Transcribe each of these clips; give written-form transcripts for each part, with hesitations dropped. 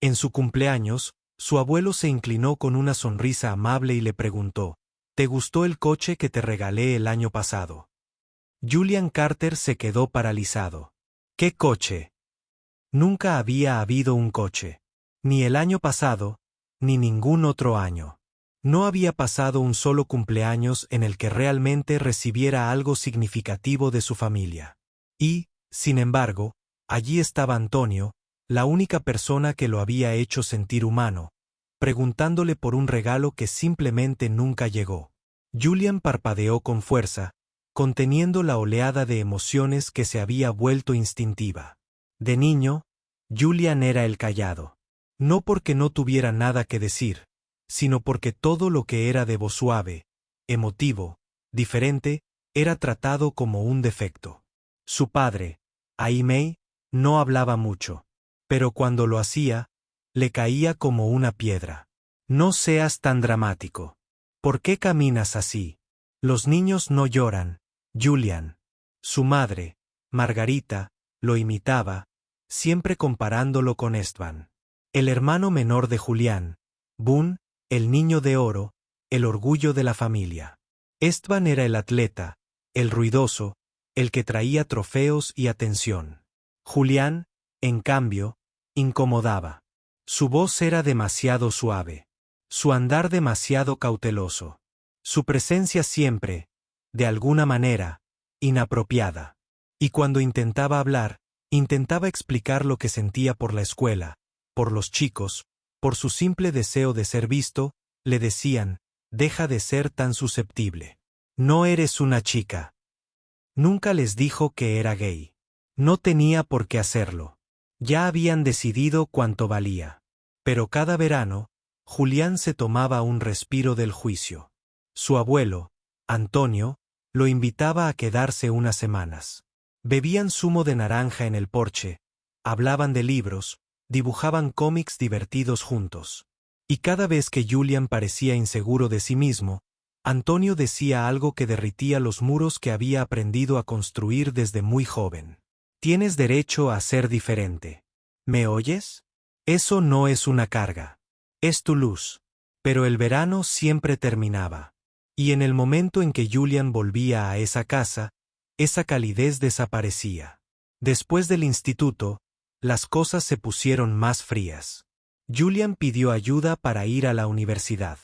En su cumpleaños, su abuelo se inclinó con una sonrisa amable y le preguntó, ¿te gustó el coche que te regalé el año pasado? Julian Carter se quedó paralizado. ¿Qué coche? Nunca había habido un coche. Ni el año pasado, ni ningún otro año. No había pasado un solo cumpleaños en el que realmente recibiera algo significativo de su familia. Y, sin embargo, allí estaba Antonio, la única persona que lo había hecho sentir humano, preguntándole por un regalo que simplemente nunca llegó. Julian parpadeó con fuerza, conteniendo la oleada de emociones que se había vuelto instintiva. De niño, Julian era el callado. No porque no tuviera nada que decir, sino porque todo lo que era de voz suave, emotivo, diferente, era tratado como un defecto. Su padre, Aimee, no hablaba mucho, pero cuando lo hacía, le caía como una piedra. No seas tan dramático. ¿Por qué caminas así? Los niños no lloran, Julian. Su madre, Margarita, lo imitaba, siempre comparándolo con Esteban, el hermano menor de Julián, Boone, el niño de oro, el orgullo de la familia. Esteban era el atleta, el ruidoso, el que traía trofeos y atención. Julián, en cambio, incomodaba. Su voz era demasiado suave, su andar demasiado cauteloso, su presencia siempre, de alguna manera, inapropiada. Y cuando intentaba hablar, intentaba explicar lo que sentía por la escuela, por los chicos, por su simple deseo de ser visto, le decían, deja de ser tan susceptible. No eres una chica. Nunca les dijo que era gay. No tenía por qué hacerlo. Ya habían decidido cuánto valía. Pero cada verano, Julián se tomaba un respiro del juicio. Su abuelo, Antonio, lo invitaba a quedarse unas semanas. Bebían zumo de naranja en el porche, hablaban de libros, dibujaban cómics divertidos juntos. Y cada vez que Julian parecía inseguro de sí mismo, Antonio decía algo que derritía los muros que había aprendido a construir desde muy joven. Tienes derecho a ser diferente. ¿Me oyes? Eso no es una carga. Es tu luz. Pero el verano siempre terminaba. Y en el momento en que Julian volvía a esa casa, esa calidez desaparecía. Después del instituto, las cosas se pusieron más frías. Julian pidió ayuda para ir a la universidad.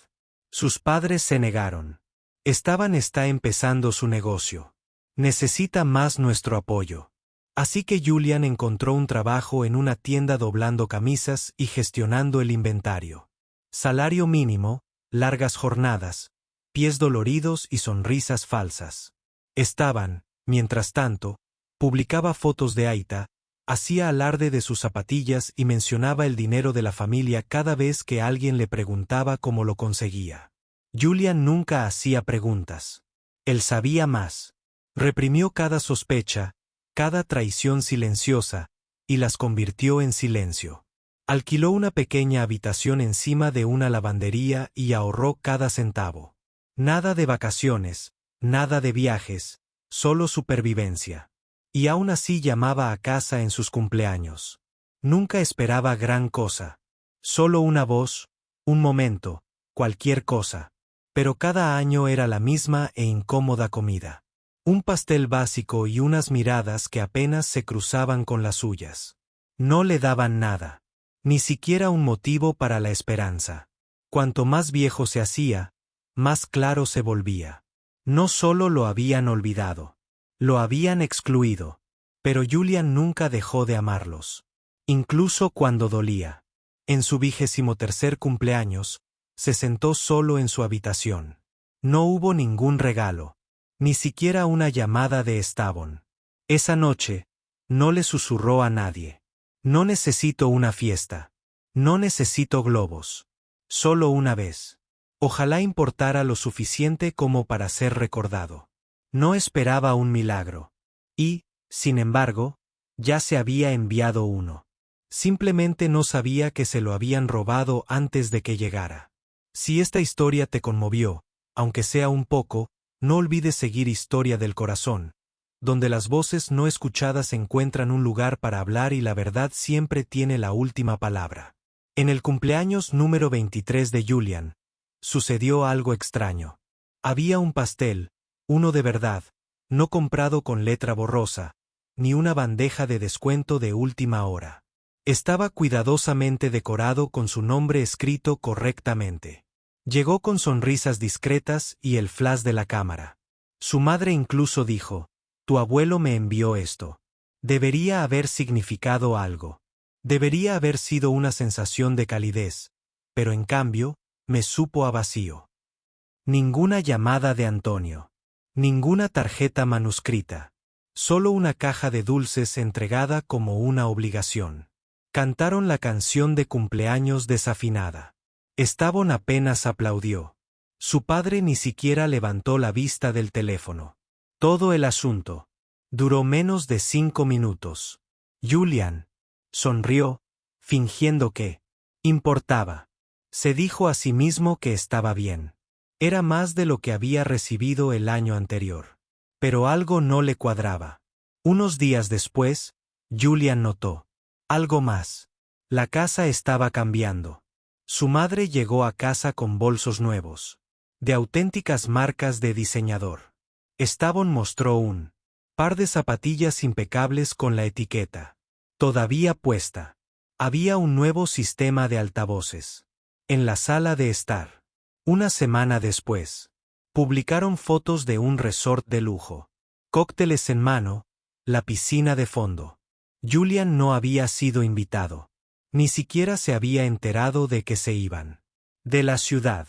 Sus padres se negaron. Esteban está empezando su negocio. Necesita más nuestro apoyo. Así que Julian encontró un trabajo en una tienda doblando camisas y gestionando el inventario. Salario mínimo, largas jornadas, pies doloridos y sonrisas falsas. Esteban, mientras tanto, publicaba fotos de Aita, hacía alarde de sus zapatillas y mencionaba el dinero de la familia cada vez que alguien le preguntaba cómo lo conseguía. Julian nunca hacía preguntas. Él sabía más. Reprimió cada sospecha, cada traición silenciosa, y las convirtió en silencio. Alquiló una pequeña habitación encima de una lavandería y ahorró cada centavo. Nada de vacaciones, nada de viajes, solo supervivencia. Y aún así llamaba a casa en sus cumpleaños. Nunca esperaba gran cosa. Solo una voz, un momento, cualquier cosa. Pero cada año era la misma e incómoda comida. Un pastel básico y unas miradas que apenas se cruzaban con las suyas. No le daban nada. Ni siquiera un motivo para la esperanza. Cuanto más viejo se hacía, más claro se volvía. No solo lo habían olvidado. Lo habían excluido. Pero Julian nunca dejó de amarlos. Incluso cuando dolía. En su 23º cumpleaños, se sentó solo en su habitación. No hubo ningún regalo. Ni siquiera una llamada de Esteban. Esa noche, no le susurró a nadie. No necesito una fiesta. No necesito globos. Solo una vez. Ojalá importara lo suficiente como para ser recordado. No esperaba un milagro. Y, sin embargo, ya se había enviado uno. Simplemente no sabía que se lo habían robado antes de que llegara. Si esta historia te conmovió, aunque sea un poco, no olvides seguir Historia del Corazón, donde las voces no escuchadas encuentran un lugar para hablar y la verdad siempre tiene la última palabra. En el cumpleaños número 23 de Julian, sucedió algo extraño. Había un pastel, uno de verdad, no comprado con letra borrosa, ni una bandeja de descuento de última hora. Estaba cuidadosamente decorado con su nombre escrito correctamente. Llegó con sonrisas discretas y el flash de la cámara. Su madre incluso dijo: «Tu abuelo me envió esto. Debería haber significado algo. Debería haber sido una sensación de calidez, pero en cambio, me supo a vacío». Ninguna llamada de Antonio. Ninguna tarjeta manuscrita. Solo una caja de dulces entregada como una obligación. Cantaron la canción de cumpleaños desafinada. Esteban apenas aplaudió. Su padre ni siquiera levantó la vista del teléfono. Todo el asunto duró menos de 5 minutos. Julian sonrió, fingiendo que importaba. Se dijo a sí mismo que estaba bien. Era más de lo que había recibido el año anterior. Pero algo no le cuadraba. Unos días después, Julian notó algo más. La casa estaba cambiando. Su madre llegó a casa con bolsos nuevos, de auténticas marcas de diseñador. Esteban mostró un par de zapatillas impecables con la etiqueta todavía puesta. Había un nuevo sistema de altavoces en la sala de estar. Una semana después, publicaron fotos de un resort de lujo. Cócteles en mano, la piscina de fondo. Julian no había sido invitado. Ni siquiera se había enterado de que se iban de la ciudad.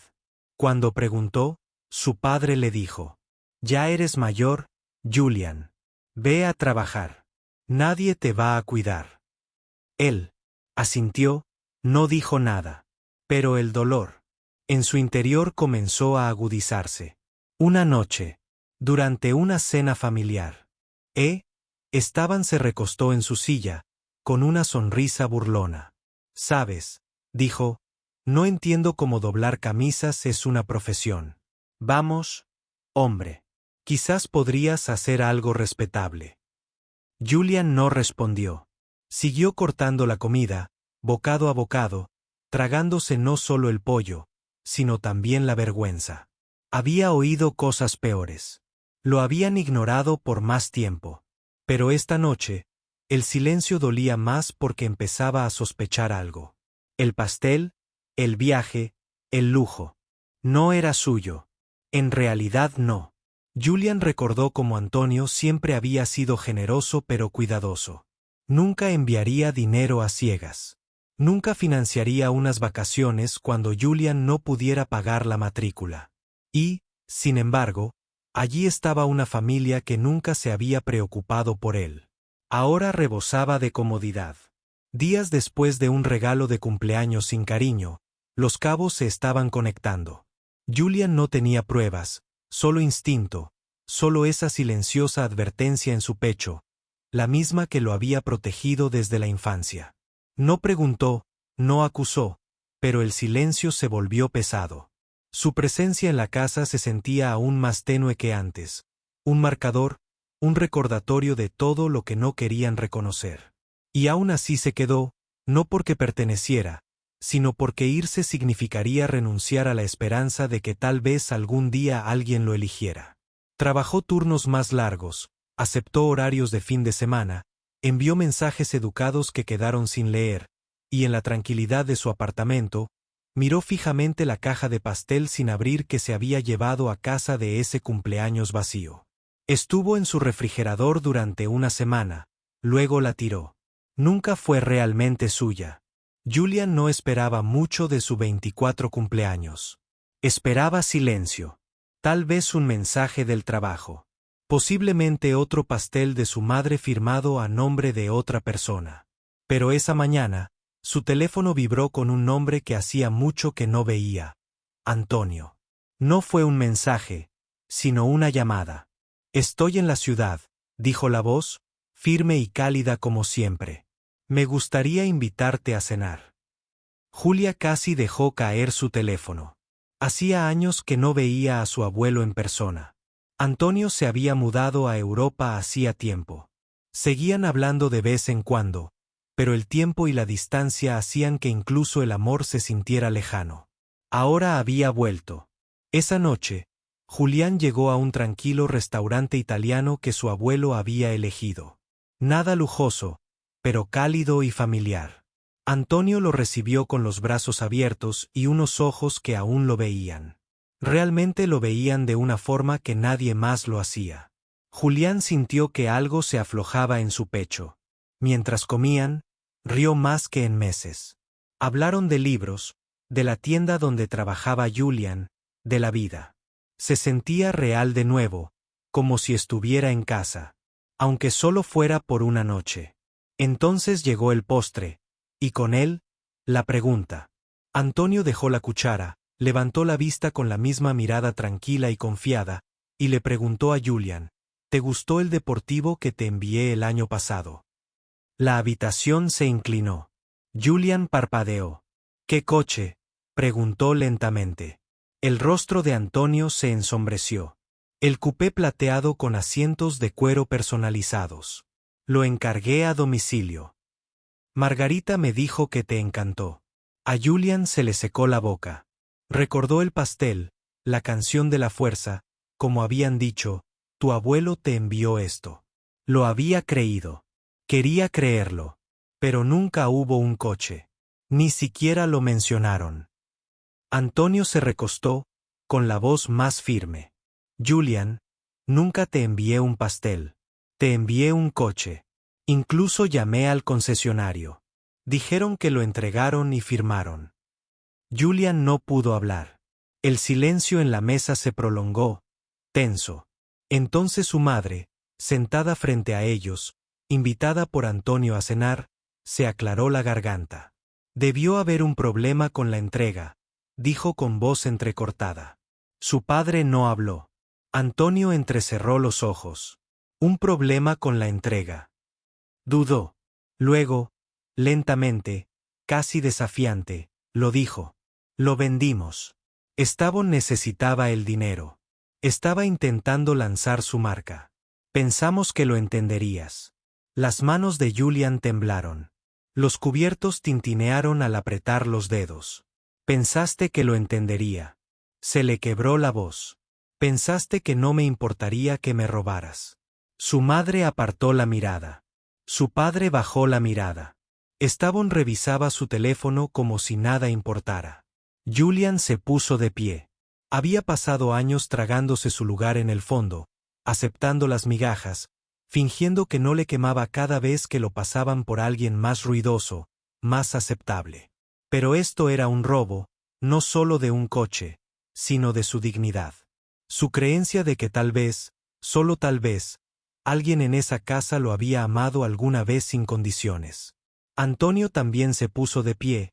Cuando preguntó, su padre le dijo: «Ya eres mayor, Julian. Ve a trabajar. Nadie te va a cuidar». Él asintió, no dijo nada. Pero el dolor en su interior comenzó a agudizarse. Una noche, durante una cena familiar, Esteban se recostó en su silla, con una sonrisa burlona. «Sabes», dijo, «no entiendo cómo doblar camisas es una profesión. Vamos, hombre. Quizás podrías hacer algo respetable». Julian no respondió. Siguió cortando la comida, bocado a bocado, tragándose no solo el pollo, sino también la vergüenza. Había oído cosas peores. Lo habían ignorado por más tiempo. Pero esta noche, el silencio dolía más porque empezaba a sospechar algo. El pastel, el viaje, el lujo. No era suyo. En realidad no. Julian recordó cómo Antonio siempre había sido generoso pero cuidadoso. Nunca enviaría dinero a ciegas. Nunca financiaría unas vacaciones cuando Julian no pudiera pagar la matrícula. Y, sin embargo, allí estaba una familia que nunca se había preocupado por él. Ahora rebosaba de comodidad. Días después de un regalo de cumpleaños sin cariño, los cabos se estaban conectando. Julian no tenía pruebas, solo instinto, solo esa silenciosa advertencia en su pecho, la misma que lo había protegido desde la infancia. No preguntó, no acusó, pero el silencio se volvió pesado. Su presencia en la casa se sentía aún más tenue que antes. Un marcador, un recordatorio de todo lo que no querían reconocer. Y aún así se quedó, no porque perteneciera, sino porque irse significaría renunciar a la esperanza de que tal vez algún día alguien lo eligiera. Trabajó turnos más largos, aceptó horarios de fin de semana, envió mensajes educados que quedaron sin leer, y en la tranquilidad de su apartamento, miró fijamente la caja de pastel sin abrir que se había llevado a casa de ese cumpleaños vacío. Estuvo en su refrigerador durante una semana, luego la tiró. Nunca fue realmente suya. Julian no esperaba mucho de su 24 cumpleaños. Esperaba silencio. Tal vez un mensaje del trabajo. Posiblemente otro pastel de su madre firmado a nombre de otra persona. Pero esa mañana, su teléfono vibró con un nombre que hacía mucho que no veía. Antonio. No fue un mensaje, sino una llamada. «Estoy en la ciudad», dijo la voz, firme y cálida como siempre. «Me gustaría invitarte a cenar». Julia casi dejó caer su teléfono. Hacía años que no veía a su abuelo en persona. Antonio se había mudado a Europa hacía tiempo. Seguían hablando de vez en cuando, pero el tiempo y la distancia hacían que incluso el amor se sintiera lejano. Ahora había vuelto. Esa noche, Julián llegó a un tranquilo restaurante italiano que su abuelo había elegido. Nada lujoso, pero cálido y familiar. Antonio lo recibió con los brazos abiertos y unos ojos que aún lo veían. Realmente lo veían de una forma que nadie más lo hacía. Julián sintió que algo se aflojaba en su pecho. Mientras comían, rió más que en meses. Hablaron de libros, de la tienda donde trabajaba Julián, de la vida. Se sentía real de nuevo, como si estuviera en casa, aunque solo fuera por una noche. Entonces llegó el postre, y con él, la pregunta. Antonio dejó la cuchara, levantó la vista con la misma mirada tranquila y confiada, y le preguntó a Julián: ¿te gustó el deportivo que te envié el año pasado? La habitación se inclinó. Julián parpadeó. ¿Qué coche?, preguntó lentamente. El rostro de Antonio se ensombreció. El coupé plateado con asientos de cuero personalizados. Lo encargué a domicilio. Margarita me dijo que te encantó. A Julián se le secó la boca. Recordó el pastel, la canción de la fuerza, como habían dicho, tu abuelo te envió esto. Lo había creído. Quería creerlo. Pero nunca hubo un coche. Ni siquiera lo mencionaron. Antonio se recostó, con la voz más firme. Julián, nunca te envié un pastel. Te envié un coche. Incluso llamé al concesionario. Dijeron que lo entregaron y firmaron. Julián no pudo hablar. El silencio en la mesa se prolongó, tenso. Entonces su madre, sentada frente a ellos, invitada por Antonio a cenar, se aclaró la garganta. Debió haber un problema con la entrega, dijo con voz entrecortada. Su padre no habló. Antonio entrecerró los ojos. Un problema con la entrega. Dudó. Luego, lentamente, casi desafiante, lo dijo. Lo vendimos. Esteban necesitaba el dinero. Estaba intentando lanzar su marca. Pensamos que lo entenderías. Las manos de Julián temblaron. Los cubiertos tintinearon al apretar los dedos. Pensaste que lo entendería. Se le quebró la voz. Pensaste que no me importaría que me robaras. Su madre apartó la mirada. Su padre bajó la mirada. Esteban revisaba su teléfono como si nada importara. Julián se puso de pie. Había pasado años tragándose su lugar en el fondo, aceptando las migajas, fingiendo que no le quemaba cada vez que lo pasaban por alguien más ruidoso, más aceptable. Pero esto era un robo, no solo de un coche, sino de su dignidad. Su creencia de que tal vez, solo tal vez, alguien en esa casa lo había amado alguna vez sin condiciones. Antonio también se puso de pie,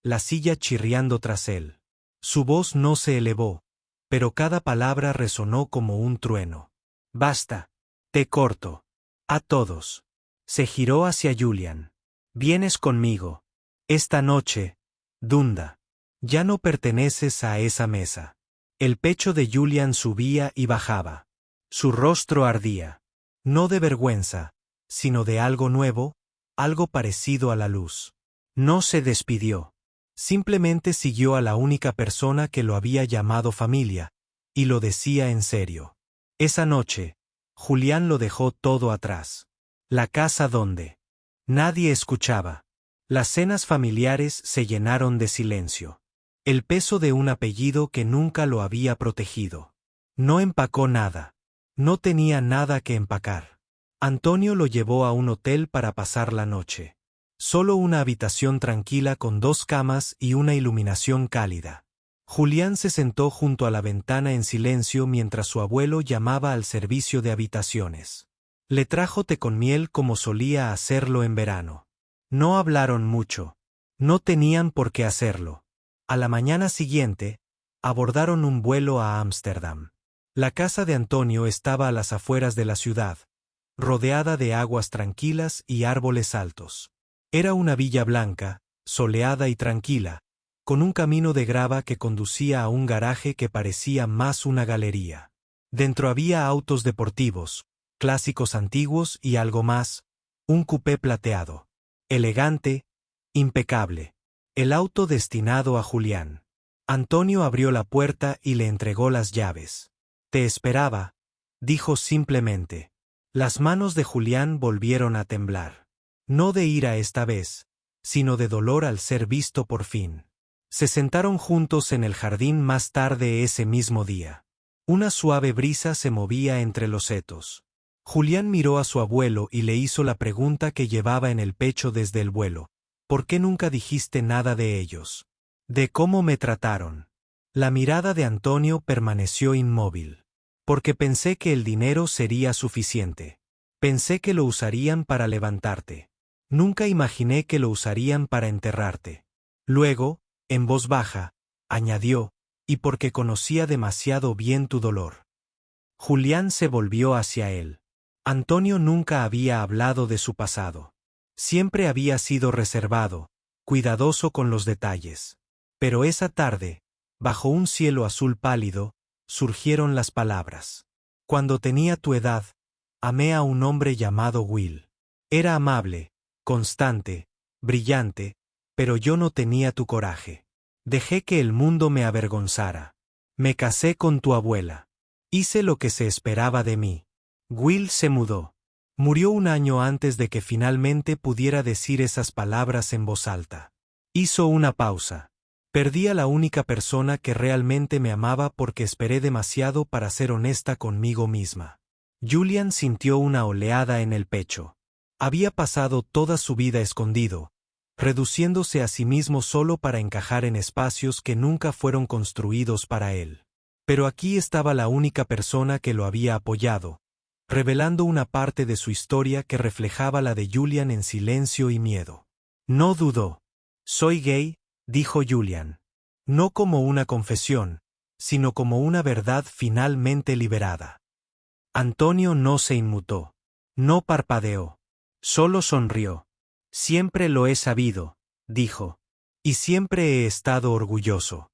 la silla chirriando tras él. Su voz no se elevó, pero cada palabra resonó como un trueno. Basta. Te corto. A todos. Se giró hacia Julián. Vienes conmigo. Esta noche, Dunda. Ya no perteneces a esa mesa. El pecho de Julián subía y bajaba. Su rostro ardía. No de vergüenza, sino de algo nuevo, algo parecido a la luz. No se despidió. Simplemente siguió a la única persona que lo había llamado familia, y lo decía en serio. Esa noche, Julián lo dejó todo atrás. La casa donde nadie escuchaba. Las cenas familiares se llenaron de silencio. El peso de un apellido que nunca lo había protegido. No empacó nada. No tenía nada que empacar. Antonio lo llevó a un hotel para pasar la noche. Solo una habitación tranquila con 2 camas y una iluminación cálida. Julián se sentó junto a la ventana en silencio mientras su abuelo llamaba al servicio de habitaciones. Le trajo té con miel como solía hacerlo en verano. No hablaron mucho. No tenían por qué hacerlo. A la mañana siguiente, abordaron un vuelo a Ámsterdam. La casa de Antonio estaba a las afueras de la ciudad, rodeada de aguas tranquilas y árboles altos. Era una villa blanca, soleada y tranquila, con un camino de grava que conducía a un garaje que parecía más una galería. Dentro había autos deportivos, clásicos antiguos y algo más, un coupé plateado. Elegante, impecable. El auto destinado a Julián. Antonio abrió la puerta y le entregó las llaves. Te esperaba, dijo simplemente. Las manos de Julián volvieron a temblar. No de ira esta vez, sino de dolor al ser visto por fin. Se sentaron juntos en el jardín más tarde ese mismo día. Una suave brisa se movía entre los setos. Julián miró a su abuelo y le hizo la pregunta que llevaba en el pecho desde el vuelo. ¿Por qué nunca dijiste nada de ellos? ¿De cómo me trataron? La mirada de Antonio permaneció inmóvil. Porque pensé que el dinero sería suficiente. Pensé que lo usarían para levantarte. Nunca imaginé que lo usarían para enterrarte. Luego, en voz baja, añadió, y porque conocía demasiado bien tu dolor. Julián se volvió hacia él. Antonio nunca había hablado de su pasado. Siempre había sido reservado, cuidadoso con los detalles. Pero esa tarde, bajo un cielo azul pálido, surgieron las palabras. Cuando tenía tu edad, amé a un hombre llamado Will. Era amable, constante, brillante, pero yo no tenía tu coraje. Dejé que el mundo me avergonzara. Me casé con tu abuela. Hice lo que se esperaba de mí. Will se mudó. Murió un año antes de que finalmente pudiera decir esas palabras en voz alta. Hizo una pausa. Perdí a la única persona que realmente me amaba porque esperé demasiado para ser honesta conmigo misma. Julián sintió una oleada en el pecho. Había pasado toda su vida escondido, reduciéndose a sí mismo solo para encajar en espacios que nunca fueron construidos para él. Pero aquí estaba la única persona que lo había apoyado, revelando una parte de su historia que reflejaba la de Julián en silencio y miedo. No dudó. Soy gay, dijo Julián. No como una confesión, sino como una verdad finalmente liberada. Antonio no se inmutó. No parpadeó. Solo sonrió. Siempre lo he sabido, dijo. Y siempre he estado orgulloso.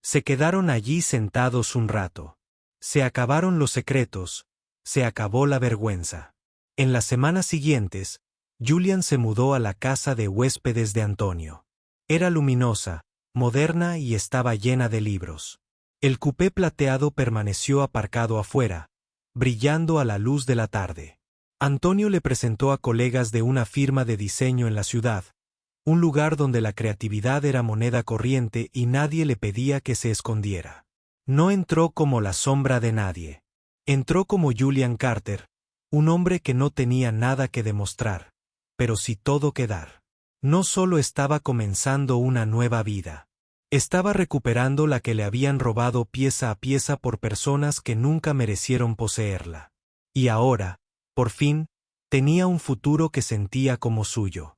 Se quedaron allí sentados un rato. Se acabaron los secretos. Se acabó la vergüenza. En las semanas siguientes, Julián se mudó a la casa de huéspedes de Antonio. Era luminosa, moderna y estaba llena de libros. El coupé plateado permaneció aparcado afuera, brillando a la luz de la tarde. Antonio le presentó a colegas de una firma de diseño en la ciudad, un lugar donde la creatividad era moneda corriente y nadie le pedía que se escondiera. No entró como la sombra de nadie. Entró como Julián Carter, un hombre que no tenía nada que demostrar, pero sí todo que dar. No solo estaba comenzando una nueva vida. Estaba recuperando la que le habían robado pieza a pieza por personas que nunca merecieron poseerla. Y ahora, por fin, tenía un futuro que sentía como suyo.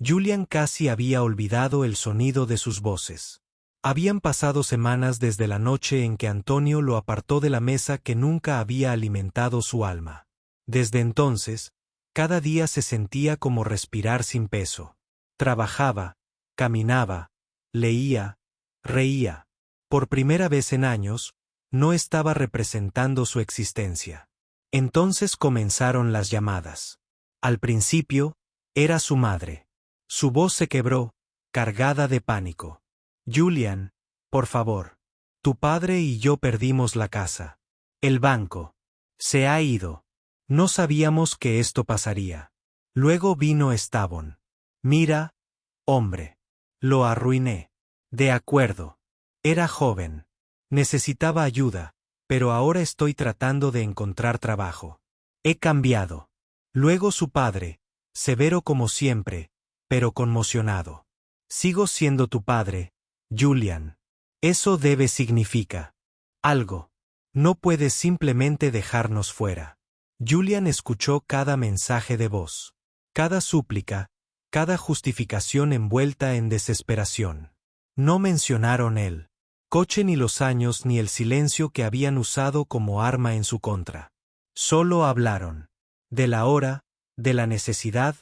Julián casi había olvidado el sonido de sus voces. Habían pasado semanas desde la noche en que Antonio lo apartó de la mesa que nunca había alimentado su alma. Desde entonces, cada día se sentía como respirar sin peso. Trabajaba, caminaba, leía, reía. Por primera vez en años, no estaba representando su existencia. Entonces comenzaron las llamadas. Al principio, era su madre. Su voz se quebró, cargada de pánico. Julián, por favor. Tu padre y yo perdimos la casa. El banco. Se ha ido. No sabíamos que esto pasaría. Luego vino Stavon. Mira, hombre. Lo arruiné. De acuerdo. Era joven. Necesitaba ayuda, pero ahora estoy tratando de encontrar trabajo. He cambiado. Luego su padre, severo como siempre, pero conmocionado. Sigo siendo tu padre, Julián. Eso debe significa algo. No puedes simplemente dejarnos fuera. Julián escuchó cada mensaje de voz, cada súplica, cada justificación envuelta en desesperación. No mencionaron el coche ni los años ni el silencio que habían usado como arma en su contra. Solo hablaron de la hora, de la necesidad,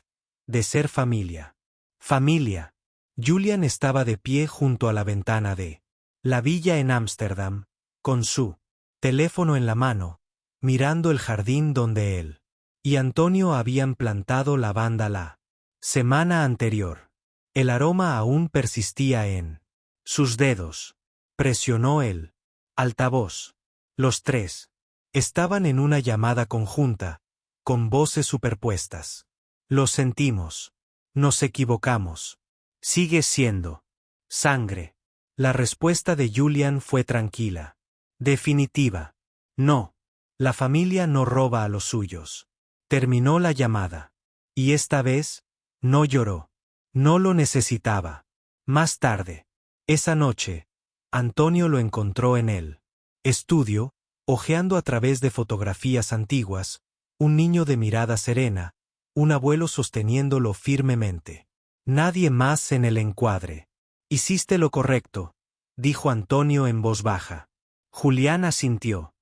de ser familia. Familia. Julián estaba de pie junto a la ventana de la villa en Ámsterdam, con su teléfono en la mano, mirando el jardín donde él y Antonio habían plantado lavanda. La Semana anterior. El aroma aún persistía en sus dedos. Presionó el altavoz. Los tres estaban en una llamada conjunta, con voces superpuestas. Lo sentimos. Nos equivocamos. Sigue siendo sangre. La respuesta de Julian fue tranquila. Definitiva. No. La familia no roba a los suyos. Terminó la llamada. Y esta vez, no lloró. No lo necesitaba. Más tarde, esa noche, Antonio lo encontró en el estudio, hojeando a través de fotografías antiguas, un niño de mirada serena, un abuelo sosteniéndolo firmemente. Nadie más en el encuadre. Hiciste lo correcto, dijo Antonio en voz baja. Julián asintió.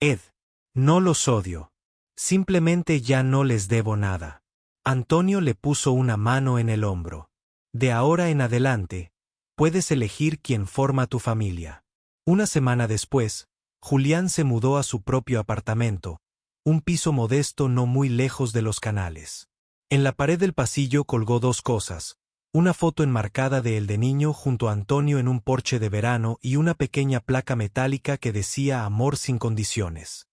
Ed, no los odio. Simplemente ya no les debo nada. Antonio le puso una mano en el hombro. De ahora en adelante, puedes elegir quién forma tu familia. Una semana después, Julián se mudó a su propio apartamento, un piso modesto no muy lejos de los canales. En la pared del pasillo colgó dos cosas, una foto enmarcada de él de niño junto a Antonio en un porche de verano y una pequeña placa metálica que decía amor sin condiciones.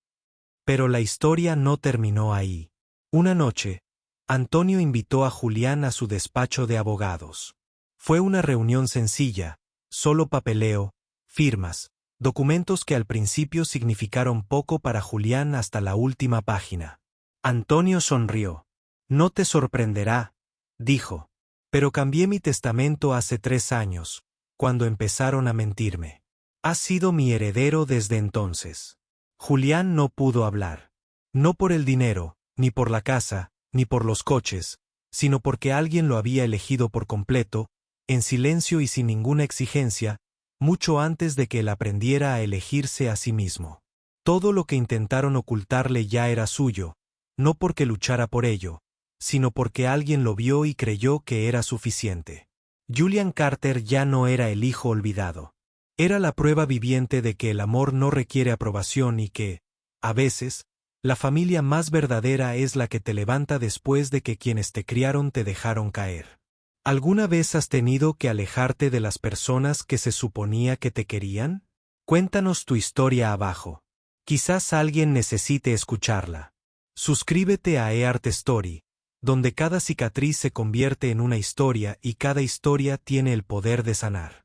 Pero la historia no terminó ahí. Una noche, Antonio invitó a Julián a su despacho de abogados. Fue una reunión sencilla, solo papeleo, firmas, documentos que al principio significaron poco para Julián hasta la última página. Antonio sonrió. No te sorprenderá, dijo. Pero cambié mi testamento hace 3 años, cuando empezaron a mentirme. Has sido mi heredero desde entonces. Julián no pudo hablar. No por el dinero, ni por la casa, ni por los coches, sino porque alguien lo había elegido por completo, en silencio y sin ninguna exigencia, mucho antes de que él aprendiera a elegirse a sí mismo. Todo lo que intentaron ocultarle ya era suyo, no porque luchara por ello, sino porque alguien lo vio y creyó que era suficiente. Julian Carter ya no era el hijo olvidado. Era la prueba viviente de que el amor no requiere aprobación y que, a veces, la familia más verdadera es la que te levanta después de que quienes te criaron te dejaron caer. ¿Alguna vez has tenido que alejarte de las personas que se suponía que te querían? Cuéntanos tu historia abajo. Quizás alguien necesite escucharla. Suscríbete a eArt Story, donde cada cicatriz se convierte en una historia y cada historia tiene el poder de sanar.